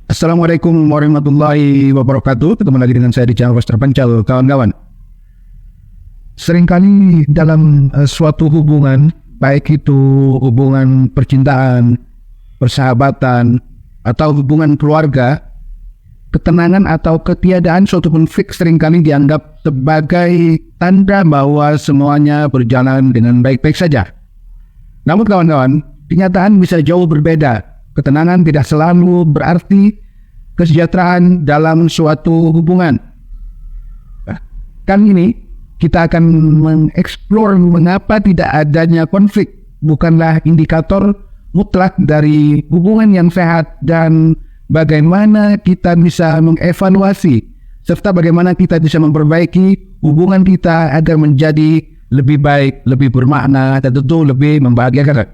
Assalamualaikum warahmatullahi wabarakatuh. Ketemu lagi dengan saya di channel Wester Pancal, kawan-kawan. Seringkali dalam suatu hubungan, baik itu hubungan percintaan, persahabatan, atau hubungan keluarga, ketenangan atau ketiadaan suatu konflik seringkali dianggap sebagai tanda bahwa semuanya berjalan dengan baik-baik saja. Namun kawan-kawan, kenyataan bisa jauh berbeda. Ketenangan tidak selalu berarti kesejahteraan dalam suatu hubungan. Kali ini kita akan mengeksplor mengapa tidak adanya konflik bukanlah indikator mutlak dari hubungan yang sehat dan bagaimana kita bisa mengevaluasi serta bagaimana kita bisa memperbaiki hubungan kita agar menjadi lebih baik, lebih bermakna, dan tentu lebih membahagiakan.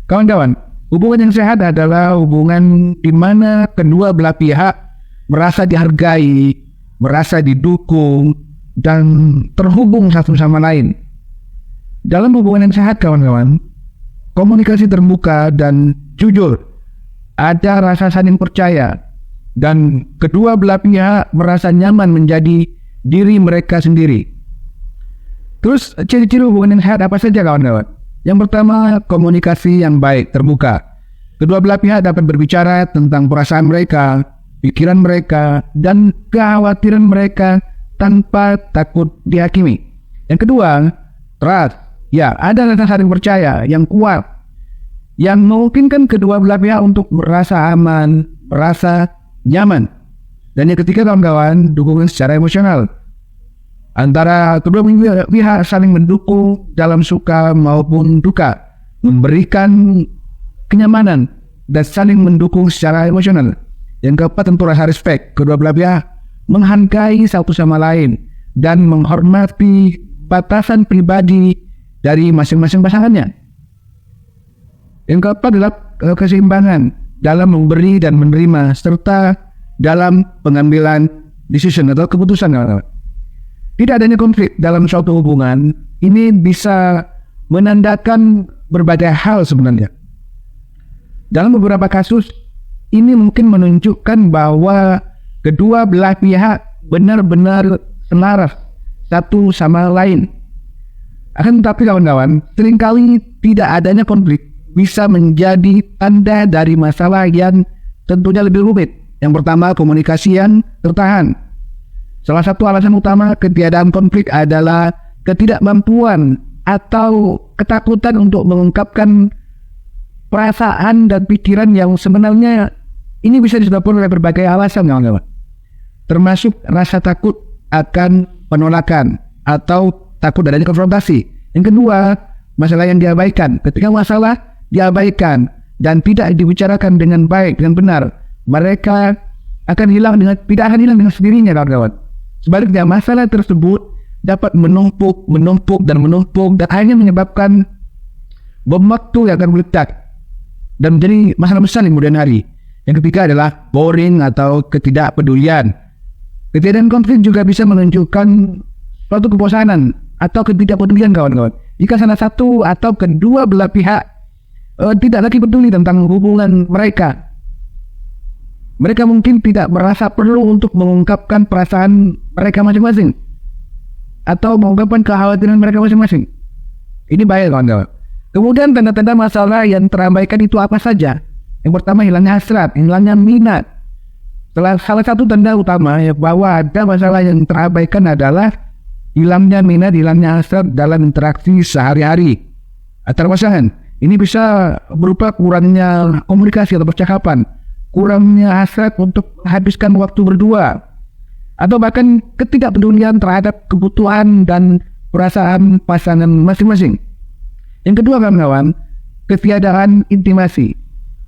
Kawan-kawan, hubungan yang sehat adalah hubungan di mana kedua belah pihak merasa dihargai, merasa didukung, dan terhubung satu sama lain. Dalam hubungan yang sehat, kawan-kawan, komunikasi terbuka dan jujur, ada rasa saling percaya, dan kedua belah pihak merasa nyaman menjadi diri mereka sendiri. Terus ciri-ciri hubungan yang sehat apa saja, kawan-kawan? Yang pertama, komunikasi yang baik, terbuka. Kedua belah pihak dapat berbicara tentang perasaan mereka, pikiran mereka, dan kekhawatiran mereka tanpa takut dihakimi. Yang kedua, trust. Ya, ada rasa saling percaya yang kuat, yang memungkinkan kedua belah pihak untuk merasa aman, merasa nyaman. Dan yang ketiga, kawan-kawan, dukungan secara emosional. Antara kedua pihak saling mendukung dalam suka maupun duka, memberikan kenyamanan dan saling mendukung secara emosional. Yang keempat, tentu rasa respect. Kedua belah pihak menghargai satu sama lain dan menghormati batasan pribadi dari masing-masing pasangannya. Yang keempat adalah keseimbangan dalam memberi dan menerima serta dalam pengambilan decision atau keputusan. Tidak adanya konflik dalam suatu hubungan ini bisa menandakan berbagai hal sebenarnya. Dalam beberapa kasus, ini mungkin menunjukkan bahwa kedua belah pihak benar-benar selaras satu sama lain. Akan tetapi kawan-kawan, seringkali tidak adanya konflik bisa menjadi tanda dari masalah yang tentunya lebih rumit. Yang pertama, komunikasi yang tertahan. Salah satu alasan utama ketiadaan konflik adalah ketidakmampuan atau ketakutan untuk mengungkapkan perasaan dan pikiran yang sebenarnya ini bisa disebabkan oleh berbagai alasan, kawan-kawan. Termasuk rasa takut akan penolakan atau takut adanya konfrontasi. Yang kedua, masalah yang diabaikan. Ketika masalah diabaikan dan tidak dibicarakan dengan baik, dengan benar, mereka akan tidak akan hilang dengan sendirinya, kawan-kawan. Sebaliknya, masalah tersebut dapat menumpuk dan akhirnya menyebabkan bom waktu yang akan meledak dan menjadi masalah besar di kemudian hari. Yang ketiga adalah boring atau ketidakpedulian. Ketiadaan konflik juga bisa menunjukkan suatu kebosanan atau ketidakpedulian, kawan-kawan. Jika salah satu atau kedua belah pihak tidak lagi peduli tentang hubungan mereka, mereka mungkin tidak merasa perlu untuk mengungkapkan perasaan mereka masing-masing atau mengungkapkan kekhawatiran mereka masing-masing. Ini bahaya, kawan-kawan. Kemudian tanda-tanda masalah yang terabaikan itu apa saja? Yang pertama, hilangnya hasrat, hilangnya minat. Salah satu tanda utama bahwa ada masalah yang terabaikan adalah hilangnya minat, hilangnya hasrat dalam interaksi sehari-hari antar pasangan. Ini bisa berupa kurangnya komunikasi atau percakapan, kurangnya hasrat untuk menghabiskan waktu berdua, atau bahkan ketidakpedulian terhadap kebutuhan dan perasaan pasangan masing-masing. Yang kedua, kawan-kawan, ketiadaan intimasi.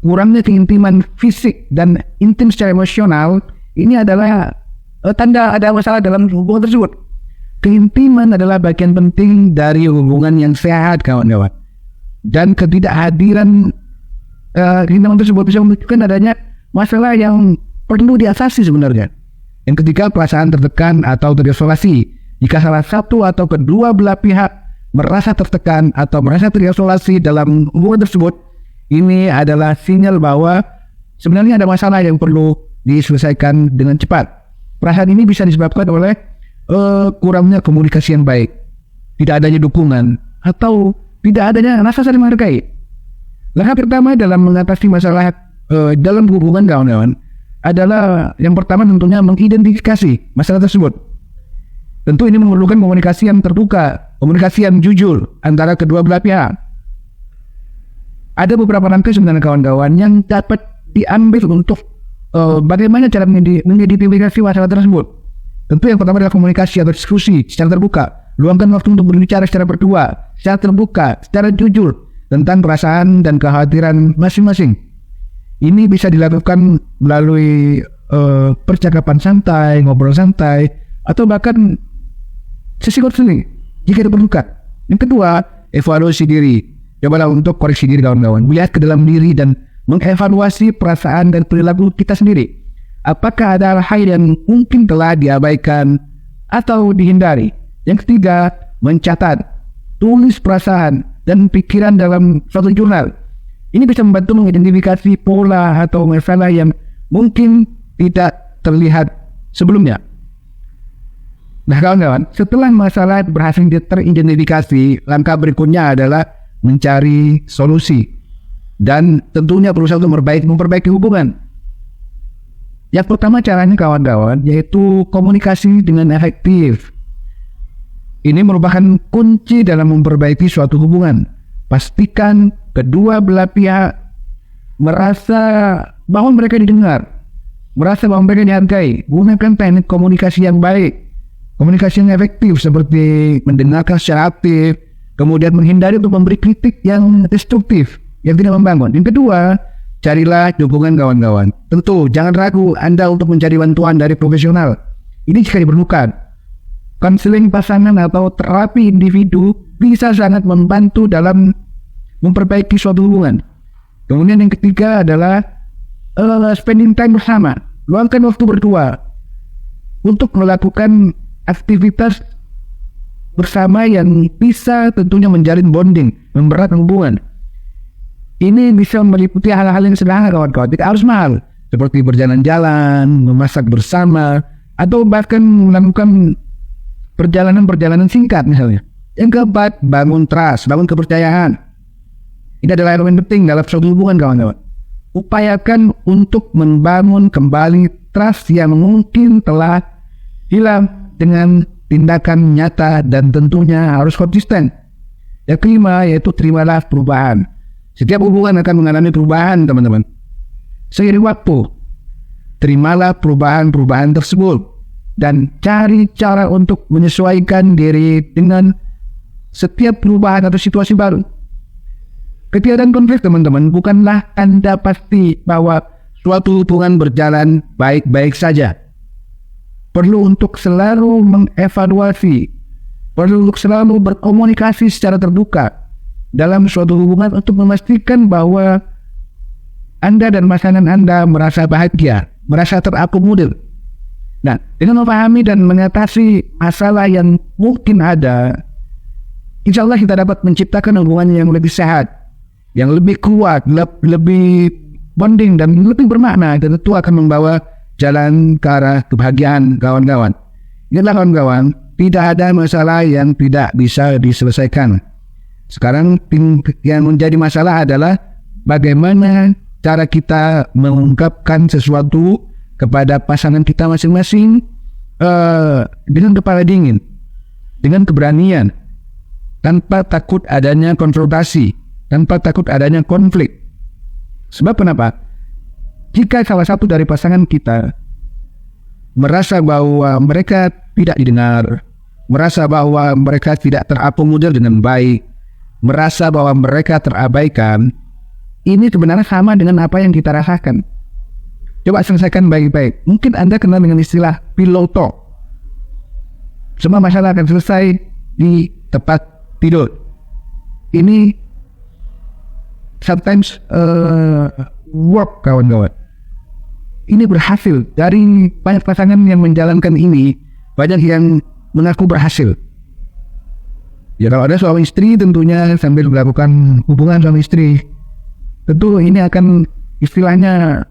Kurangnya keintiman fisik dan intim secara emosional, ini adalah tanda ada masalah dalam hubungan tersebut. Keintiman adalah bagian penting dari hubungan yang sehat, kawan-kawan. Dan ketidakhadiran keintiman tersebut bisa menunjukkan adanya masalah yang perlu diatasi sebenarnya. Yang ketiga, perasaan tertekan atau terisolasi. Jika salah satu atau kedua belah pihak merasa tertekan atau merasa terisolasi dalam hubungan tersebut, ini adalah sinyal bahwa sebenarnya ada masalah yang perlu diselesaikan dengan cepat. Perasaan ini bisa disebabkan oleh kurangnya komunikasi yang baik, tidak adanya dukungan, atau tidak adanya rasa saling menghargai. Langkah pertama dalam mengatasi masalah dalam hubungan kawan-kawan adalah yang pertama tentunya mengidentifikasi masalah tersebut. Tentu ini memerlukan komunikasi yang terbuka, komunikasi yang jujur antara kedua belah pihak. Ada beberapa langkah sebenarnya kawan-kawan yang dapat diambil untuk bagaimana cara mengidentifikasi masalah tersebut. Tentu yang pertama adalah komunikasi atau diskusi secara terbuka. Luangkan waktu untuk berbicara secara berdua, secara terbuka, secara jujur tentang perasaan dan kekhawatiran masing-masing. Ini bisa dilakukan melalui percakapan santai, ngobrol santai, atau bahkan sesi konseling jika diperlukan. Yang kedua, evaluasi diri. Cobalah untuk koreksi diri kawan-kawan. Melihat ke dalam diri dan mengevaluasi perasaan dan perilaku kita sendiri. Apakah ada hal yang mungkin telah diabaikan atau dihindari? Yang ketiga, mencatat, tulis perasaan dan pikiran dalam suatu jurnal. Ini bisa membantu mengidentifikasi pola atau masalah yang mungkin tidak terlihat sebelumnya. Nah kawan-kawan, setelah masalah berhasil teridentifikasi, langkah berikutnya adalah mencari solusi dan tentunya berusaha untuk memperbaiki hubungan. Yang pertama caranya kawan-kawan yaitu komunikasi dengan efektif. Ini merupakan kunci dalam memperbaiki suatu hubungan. Pastikan kedua belah pihak merasa bahwa mereka didengar, merasa bahwa mereka dihargai. Gunakan teknik komunikasi yang baik, komunikasi yang efektif seperti mendengarkan secara aktif, kemudian menghindari untuk memberi kritik yang destruktif, yang tidak membangun. Yang kedua, carilah dukungan kawan-kawan. Tentu jangan ragu Anda untuk mencari bantuan dari profesional. Ini jika diperlukan. Konseling pasangan atau terapi individu bisa sangat membantu dalam memperbaiki suatu hubungan. Kemudian yang ketiga adalah spending time bersama. Luangkan waktu berdua untuk melakukan aktivitas bersama yang bisa tentunya menjalin bonding, mempererat hubungan. Ini bisa meliputi hal-hal yang sederhana kawan-kawan, tidak harus mahal, seperti berjalan-jalan, memasak bersama, atau bahkan melakukan perjalanan-perjalanan singkat misalnya. Yang keempat, bangun trust, bangun kepercayaan. Ini adalah elemen penting dalam suatu hubungan kawan-kawan. Upayakan untuk membangun kembali trust yang mungkin telah hilang dengan tindakan nyata dan tentunya harus konsisten. Yang kelima yaitu terimalah perubahan. Setiap hubungan akan mengalami perubahan teman-teman. Seiring waktu, terimalah perubahan-perubahan tersebut dan cari cara untuk menyesuaikan diri dengan setiap perubahan atau situasi baru. Ketiadaan konflik teman-teman bukanlah tanda pasti bahwa suatu hubungan berjalan baik-baik saja. Perlu untuk selalu mengevaluasi, perlu untuk selalu berkomunikasi secara terbuka dalam suatu hubungan untuk memastikan bahwa Anda dan pasangan Anda merasa bahagia, merasa terakomodir. Nah, dengan memahami dan mengatasi masalah yang mungkin ada, insya Allah kita dapat menciptakan hubungan yang lebih sehat, yang lebih kuat, lebih bonding dan lebih bermakna, dan tentu akan membawa jalan ke arah kebahagiaan kawan-kawan. Ingatlah kawan-kawan, tidak ada masalah yang tidak bisa diselesaikan. Sekarang yang menjadi masalah adalah bagaimana cara kita mengungkapkan sesuatu kepada pasangan kita masing-masing dengan kepala dingin, dengan keberanian, tanpa takut adanya konfrontasi, tanpa takut adanya konflik. Sebab kenapa? Jika salah satu dari pasangan kita merasa bahwa mereka tidak didengar, merasa bahwa mereka tidak terakomodir dengan baik, merasa bahwa mereka terabaikan, ini sebenarnya sama dengan apa yang kita rasakan. Coba selesaikan baik-baik. Mungkin Anda kenal dengan istilah pillow talk. Semua masalah akan selesai di tempat tidur. Ini sometimes work kawan-kawan. Ini berhasil. Dari banyak pasangan yang menjalankan ini, banyak yang mengaku berhasil. Ya kalau ada suami istri tentunya sambil melakukan hubungan suami istri, tentu ini akan istilahnya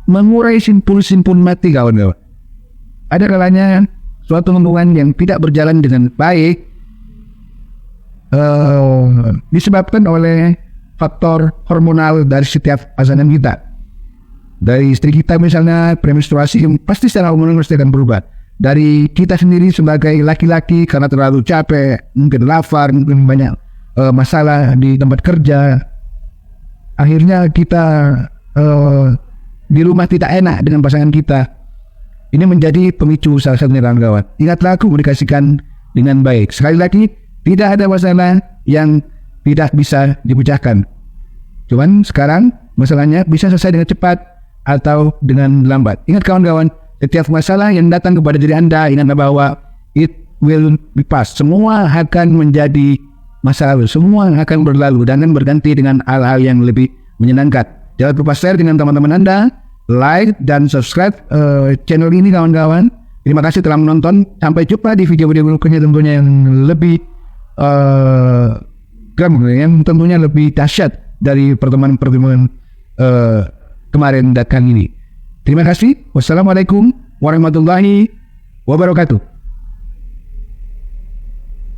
mengurai simpul-simpul mati kawan-kawan. Ada kalanya suatu hubungan yang tidak berjalan dengan baik disebabkan oleh faktor hormonal dari setiap pasangan kita. Dari istri kita misalnya premenstruasi, pasti secara hormonal pasti akan berubah. Dari kita sendiri sebagai laki-laki karena terlalu capek, mungkin lapar, mungkin banyak masalah di tempat kerja, akhirnya kita di rumah tidak enak dengan pasangan kita. Ini menjadi pemicu salah satunya kawan-kawan. Ingatlah, komunikasikan dengan baik. Sekali lagi, tidak ada masalah yang tidak bisa dipecahkan. Cuman sekarang masalahnya bisa selesai dengan cepat atau dengan lambat. Ingat kawan-kawan, setiap masalah yang datang kepada diri Anda, ingatlah bahwa it will be past. Semua akan menjadi masa lalu. Semua akan berlalu dan akan berganti dengan hal-hal yang lebih menyenangkan. Jangan lupa share dengan teman-teman Anda, like dan subscribe channel ini kawan-kawan. Terima kasih telah menonton. Sampai jumpa di video-video berikutnya tentunya yang lebih yang tentunya lebih dahsyat dari pertemuan-pertemuan kemarin dan kali ini. Terima kasih. Wassalamualaikum warahmatullahi wabarakatuh.